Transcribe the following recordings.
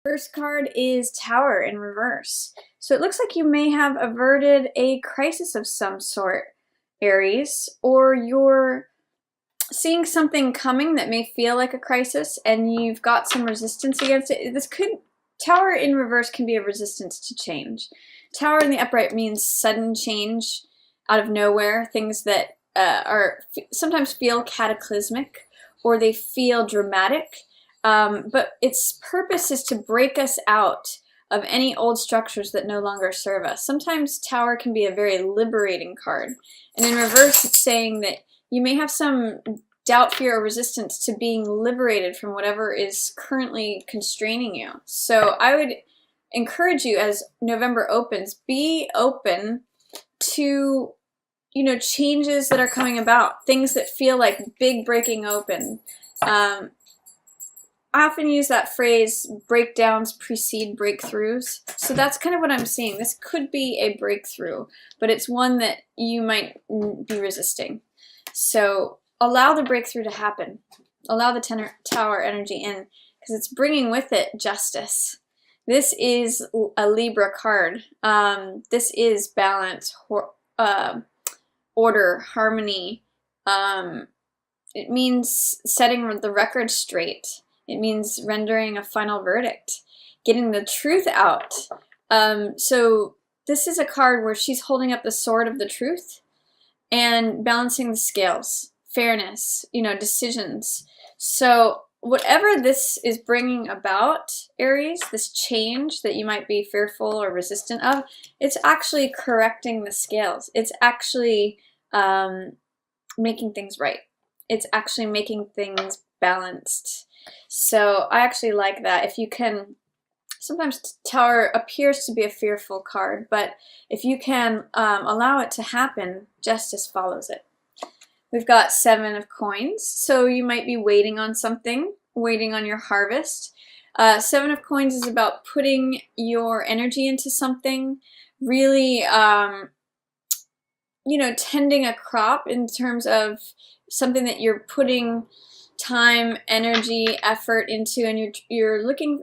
First card is Tower in reverse. So it looks like you may have averted a crisis of some sort, Aries, or you're seeing something coming that may feel like a crisis and you've got some resistance against it. Tower in reverse can be a resistance to change. Tower in the upright means sudden change out of nowhere, things that sometimes feel cataclysmic or they feel dramatic. But its purpose is to break us out of any old structures that no longer serve us. Sometimes Tower can be a very liberating card. And in reverse, it's saying that you may have some doubt, fear, or resistance to being liberated from whatever is currently constraining you. So I would encourage you, as November opens, be open to changes that are coming about, things that feel like big breaking open. I often use that phrase, breakdowns precede breakthroughs. So that's kind of what I'm seeing. This could be a breakthrough, but it's one that you might be resisting. So allow the breakthrough to happen. Allow the Tower energy in, because it's bringing with it justice. This is a Libra card. This is balance, order, harmony. It means setting the record straight. It means rendering a final verdict, getting the truth out. So this is a card where she's holding up the sword of the truth and balancing the scales, fairness, decisions. So whatever this is bringing about, Aries, this change that you might be fearful or resistant of, it's actually correcting the scales. It's actually making things right. It's actually making things balanced. So I actually like that. If you can, sometimes Tower appears to be a fearful card, but if you can allow it to happen, justice follows it. We've got 7 of coins, so you might be waiting on something, waiting on your harvest. 7 of coins is about putting your energy into something, really, tending a crop in terms of something that you're putting time, energy, effort into, and you're looking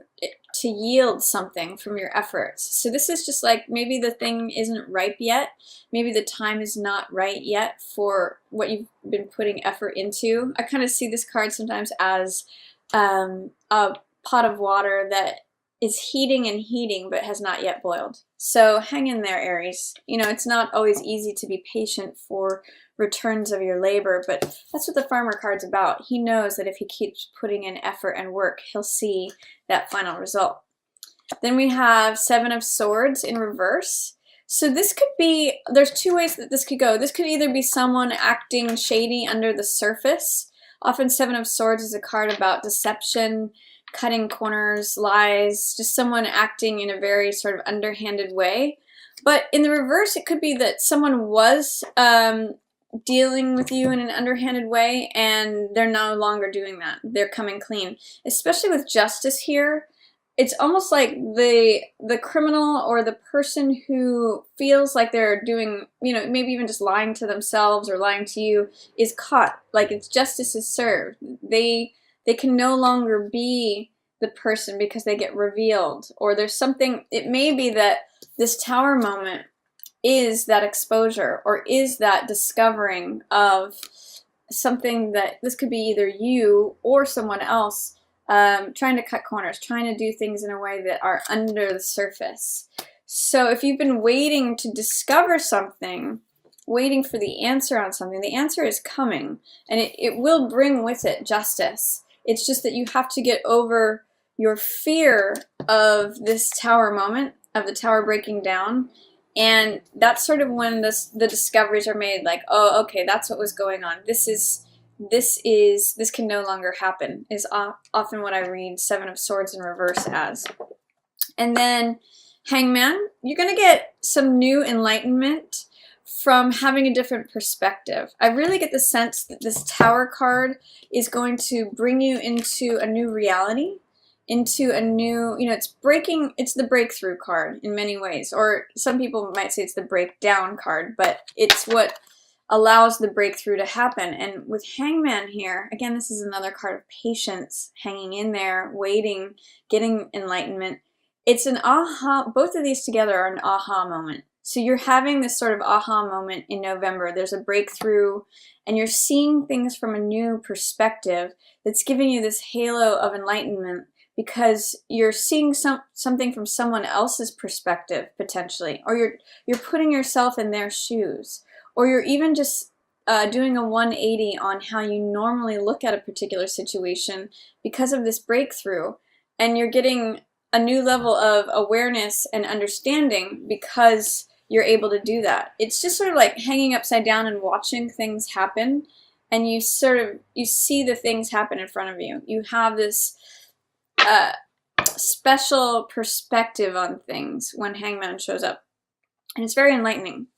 to yield something from your efforts. So this is just like, maybe the thing isn't ripe yet. Maybe the time is not right yet for what you've been putting effort into. I kind of see this card sometimes as a pot of water that is heating and heating but has not yet boiled. So hang in there, Aries. It's not always easy to be patient for returns of your labor, but that's what the farmer card's about. He knows that if he keeps putting in effort and work, he'll see that final result. Then we have 7 of Swords in reverse. So this could be, there's 2 ways that this could go. This could either be someone acting shady under the surface. Often 7 of Swords is a card about deception, cutting corners, lies, just someone acting in a very sort of underhanded way. But in the reverse, it could be that someone was dealing with you in an underhanded way and they're no longer doing that. They're coming clean. Especially with justice here, it's almost like the criminal or the person who feels like they're doing, maybe even just lying to themselves or lying to you, is caught. Like it's justice is served. They can no longer be the person because they get revealed, or there's something. It may be that this Tower moment is that exposure, or is that discovering of something that this could be either you or someone else trying to cut corners, trying to do things in a way that are under the surface. So if you've been waiting to discover something, waiting for the answer on something, the answer is coming, and it will bring with it justice. It's just that you have to get over your fear of this Tower moment, of the Tower breaking down. And that's sort of when the discoveries are made, like, oh, okay, that's what was going on. This can no longer happen, is often what I read 7 of Swords in reverse as. And then Hangman, you're going to get some new enlightenment from having a different perspective. I really get the sense that this Tower card is going to bring you into a new reality, into a new, it's the breakthrough card in many ways, or some people might say it's the breakdown card, but it's what allows the breakthrough to happen. And with Hangman here, again, this is another card of patience, hanging in there, waiting, getting enlightenment. It's an aha, both of these together are an aha moment. So you're having this sort of aha moment in November. There's a breakthrough, and you're seeing things from a new perspective that's giving you this halo of enlightenment, because you're seeing something from someone else's perspective, potentially, or you're putting yourself in their shoes, or you're even just doing a 180 on how you normally look at a particular situation because of this breakthrough, and you're getting a new level of awareness and understanding because you're able to do that. It's just sort of like hanging upside down and watching things happen, and you see the things happen in front of you. You have this special perspective on things when Hangman shows up, and it's very enlightening.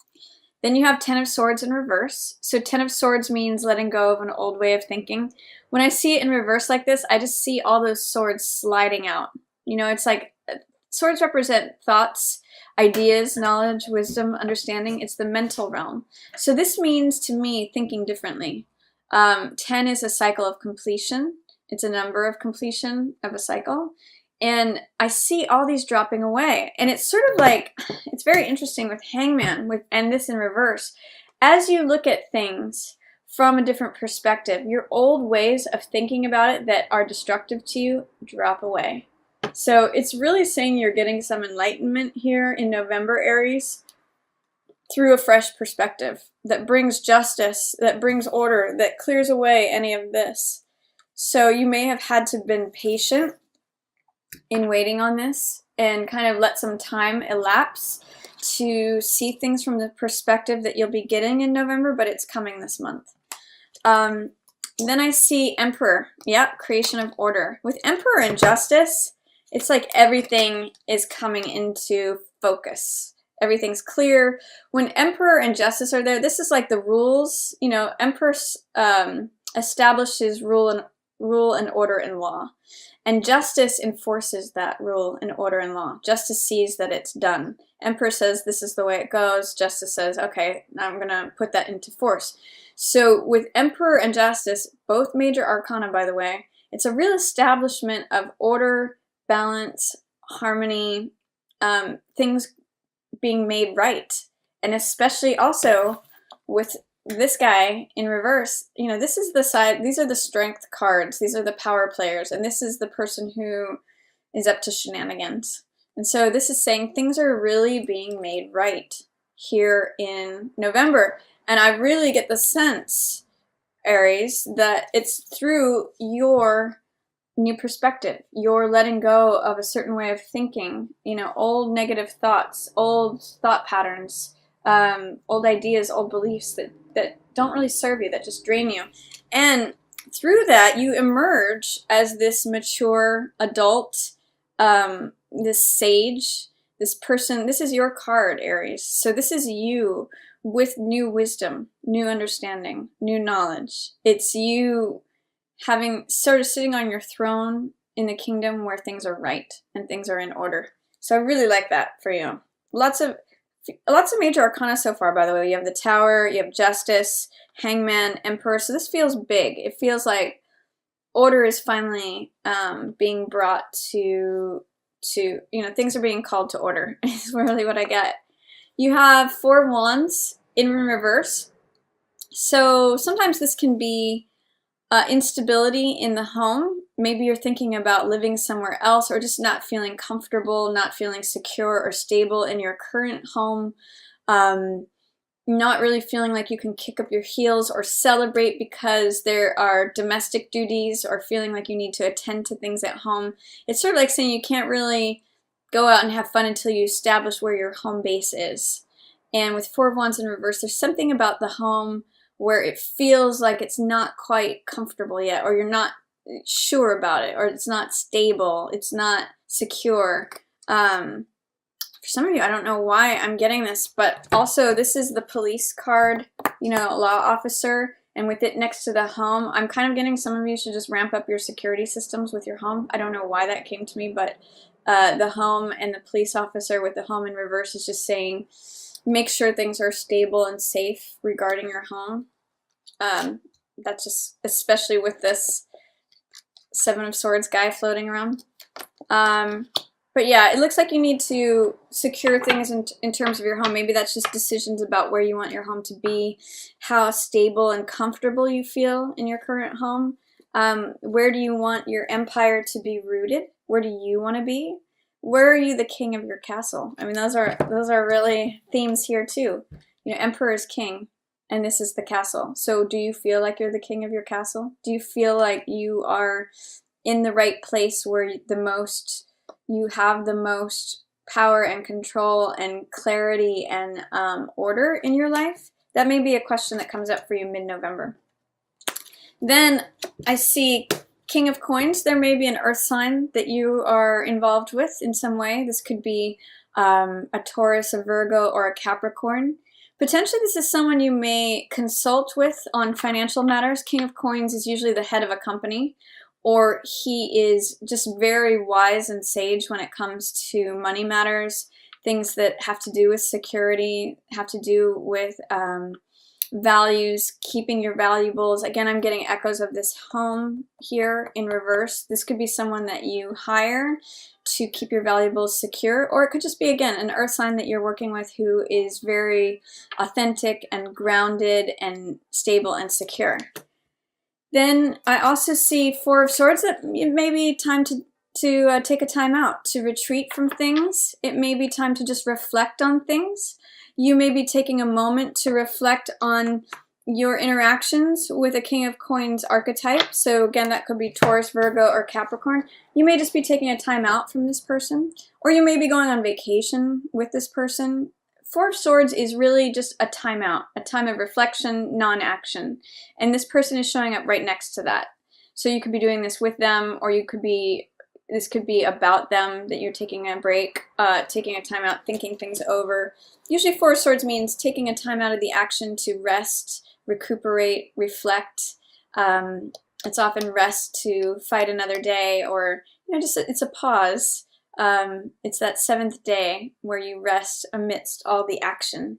Then you have Ten of Swords in reverse. So Ten of Swords means letting go of an old way of thinking. When I see it in reverse like this, I just see all those swords sliding out. You know, it's like swords represent thoughts, ideas, knowledge, wisdom, understanding. It's the mental realm. So this means to me thinking differently. 10 is a cycle of completion. It's a number of completion of a cycle. And I see all these dropping away. And it's sort of like, it's very interesting with Hangman and this in reverse. As you look at things from a different perspective, your old ways of thinking about it that are destructive to you drop away. So it's really saying you're getting some enlightenment here in November, Aries, through a fresh perspective that brings justice, that brings order, that clears away any of this. So you may have had to been patient in waiting on this and kind of let some time elapse to see things from the perspective that you'll be getting in November, but it's coming this month. Then I see Emperor. Yep, creation of order. With Emperor and Justice, it's like everything is coming into focus. Everything's clear. When Emperor and Justice are there, this is like the rules. You know, Emperor establishes rule and order and law. And Justice enforces that rule and order and law. Justice sees that it's done. Emperor says this is the way it goes. Justice says, okay, now I'm going to put that into force. So with Emperor and Justice, both major arcana, by the way, it's a real establishment of order, balance, harmony, things being made right. And especially also with this guy in reverse, you know, this is the side, these are the strength cards, these are the power players, and this is the person who is up to shenanigans. And so this is saying things are really being made right here in November. And I really get the sense, Aries, that it's through your new perspective. You're letting go of a certain way of thinking, you know, old negative thoughts, old thought patterns, old ideas, old beliefs that don't really serve you, that just drain you. And through that, you emerge as this mature adult, this sage, this person. This is your card, Aries. So this is you with new wisdom, new understanding, new knowledge. It's you having sort of sitting on your throne in the kingdom where things are right and things are in order. So I really like that for you. Lots of major arcana so far, by the way. You have the Tower, you have Justice, Hangman, Emperor. So this feels big. It feels like order is finally being brought to, you know, things are being called to order. Is really what I get. You have Four of Wands in reverse. So sometimes this can be instability in the home. Maybe you're thinking about living somewhere else, or just not feeling comfortable, not feeling secure or stable in your current home, not really feeling like you can kick up your heels or celebrate because there are domestic duties, or feeling like you need to attend to things at home. It's sort of like saying you can't really go out and have fun until you establish where your home base is. And with Four of Wands in reverse, there's something about the home where it feels like it's not quite comfortable yet, or you're not sure about it, or it's not stable, it's not secure. For some of you, I don't know why I'm getting this, but also this is the police card, you know, law officer, and with it next to the home, I'm kind of getting some of you should just ramp up your security systems with your home. I don't know why that came to me, but the home and the police officer with the home in reverse is just saying, make sure things are stable and safe regarding your home. That's just, especially with this Seven of Swords guy floating around. But yeah, it looks like you need to secure things in terms of your home. Maybe that's just decisions about where you want your home to be, how stable and comfortable you feel in your current home. Where do you want your empire to be rooted? Where do you want to be? Where are you the king of your castle? I mean, those are really themes here too. You know, emperor is king, and this is the castle. So do you feel like you're the king of your castle? Do you feel like you are in the right place where you have the most power and control and clarity and order in your life? That may be a question that comes up for you mid-November. Then I see King of Coins. There may be an earth sign that you are involved with in some way. This could be a Taurus, a Virgo, or a Capricorn. Potentially this is someone you may consult with on financial matters. King of Coins is usually the head of a company, or he is just very wise and sage when it comes to money matters, things that have to do with security, have to do with values, keeping your valuables. Again, I'm getting echoes of this home here in reverse. This could be someone that you hire to keep your valuables secure, or it could just be, again, an earth sign that you're working with who is very authentic and grounded and stable and secure. Then I also see Four of Swords, that it may be time to take a time out, to retreat from things. It may be time to just reflect on things. You may be taking a moment to reflect on your interactions with a King of Coins archetype. So again, that could be Taurus, Virgo, or Capricorn. You may just be taking a time out from this person, or you may be going on vacation with this person. Four of Swords is really just a time out, a time of reflection, non-action. And this person is showing up right next to that. So you could be doing this with them, or this could be about them, that you're taking a break, taking a time out, thinking things over. Usually Four of Swords means taking a time out of the action to rest, recuperate, reflect. It's often rest to fight another day, or just it's a pause. It's that seventh day where you rest amidst all the action.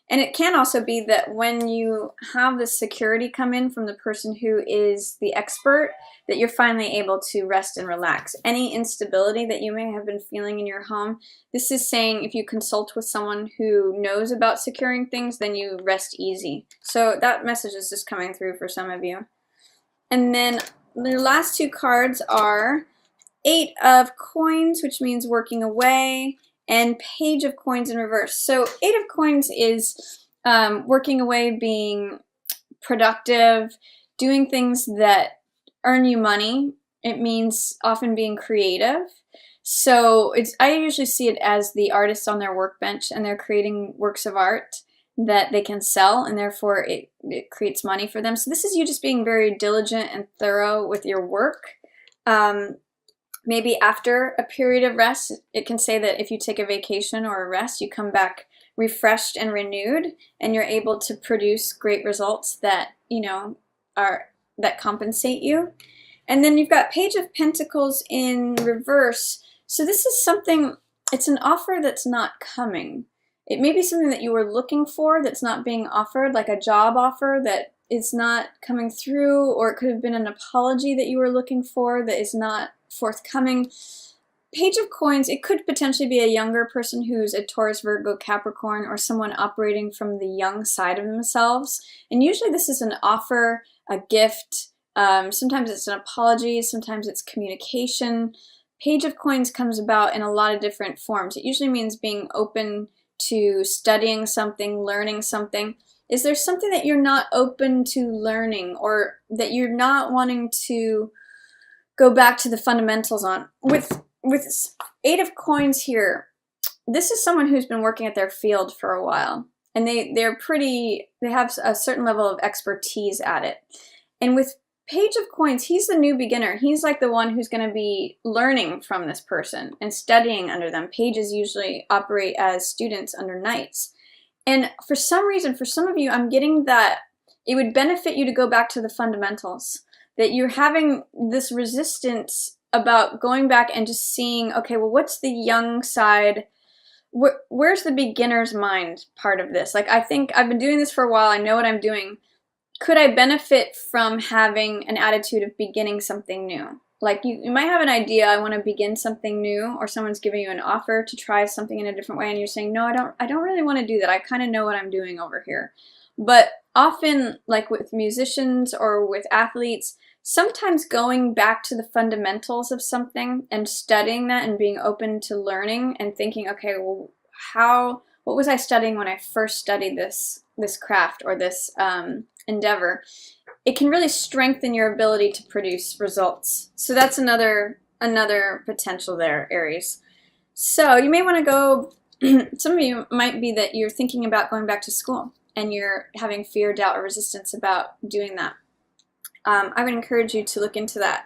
And it can also be that when you have the security come in from the person who is the expert, that you're finally able to rest and relax. Any instability that you may have been feeling in your home, this is saying if you consult with someone who knows about securing things, then you rest easy. So that message is just coming through for some of you. And then the last two cards are Eight of Coins, which means working away, and Page of Coins in reverse. So Eight of Coins is working away, being productive, doing things that earn you money. It means often being creative. So I usually see it as the artists on their workbench, and they're creating works of art that they can sell, and therefore it creates money for them. So this is you just being very diligent and thorough with your work. Maybe after a period of rest, it can say that if you take a vacation or a rest, you come back refreshed and renewed, and you're able to produce great results that, that compensate you. And then you've got Page of Pentacles in reverse. So this is something, it's an offer that's not coming. It may be something that you were looking for that's not being offered, like a job offer that is not coming through, or it could have been an apology that you were looking for that is not forthcoming. Page of Coins, it could potentially be a younger person who's a Taurus, Virgo, Capricorn, or someone operating from the young side of themselves. And usually this is an offer, a gift. Sometimes it's an apology, sometimes it's communication. Page of Coins comes about in a lot of different forms. It usually means being open to studying something, learning something. Is there something that you're not open to learning, or that you're not wanting to go back to the fundamentals on? With Eight of Coins here, this is someone who's been working at their field for a while, and they have a certain level of expertise at it. And with Page of Coins, he's the new beginner. He's like the one who's going to be learning from this person and studying under them. Pages usually operate as students under knights. And for some reason, for some of you, I'm getting that it would benefit you to go back to the fundamentals, that you're having this resistance about going back and just seeing, okay, well, what's the young side? where's the beginner's mind part of this? Like, I think I've been doing this for a while. I know what I'm doing. Could I benefit from having an attitude of beginning something new? Like you might have an idea, I want to begin something new, or someone's giving you an offer to try something in a different way, and you're saying, no, I don't really want to do that. I kind of know what I'm doing over here. But often, like with musicians or with athletes, sometimes going back to the fundamentals of something and studying that and being open to learning and thinking, okay, well, what was I studying when I first studied this craft or this endeavor? It can really strengthen your ability to produce results. So that's another potential there, Aries. So you may want to go, some of you might be that you're thinking about going back to school and you're having fear, doubt, or resistance about doing that. I would encourage you to look into that.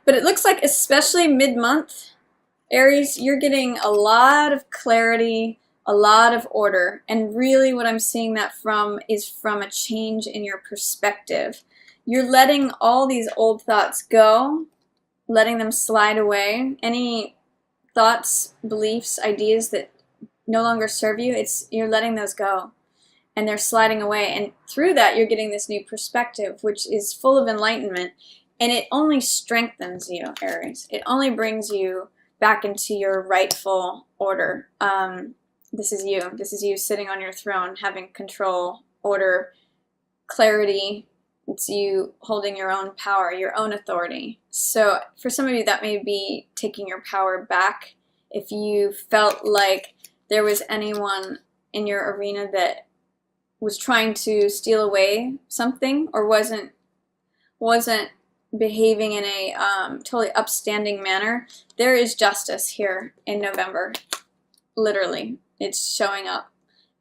But it looks like, especially mid-month, Aries, you're getting a lot of clarity, a lot of order, and really what I'm seeing that from is from a change in your perspective. You're letting all these old thoughts go, letting them slide away. Any thoughts, beliefs, ideas that no longer serve you, you're letting those go, and they're sliding away. And through that, you're getting this new perspective, which is full of enlightenment, and it only strengthens you, Aries. It only brings you back into your rightful order. This is you. This is you sitting on your throne, having control, order, clarity. It's you holding your own power, your own authority. So for some of you, that may be taking your power back. If you felt like there was anyone in your arena that was trying to steal away something or wasn't behaving in a totally upstanding manner, there is justice here in November. Literally, it's showing up.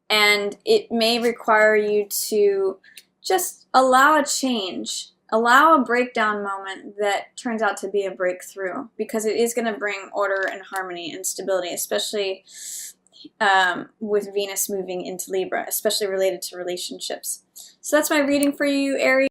And it may require you to just allow a change, allow a breakdown moment that turns out to be a breakthrough, because it is going to bring order and harmony and stability, especially with Venus moving into Libra, especially related to relationships. So that's my reading for you, Aries.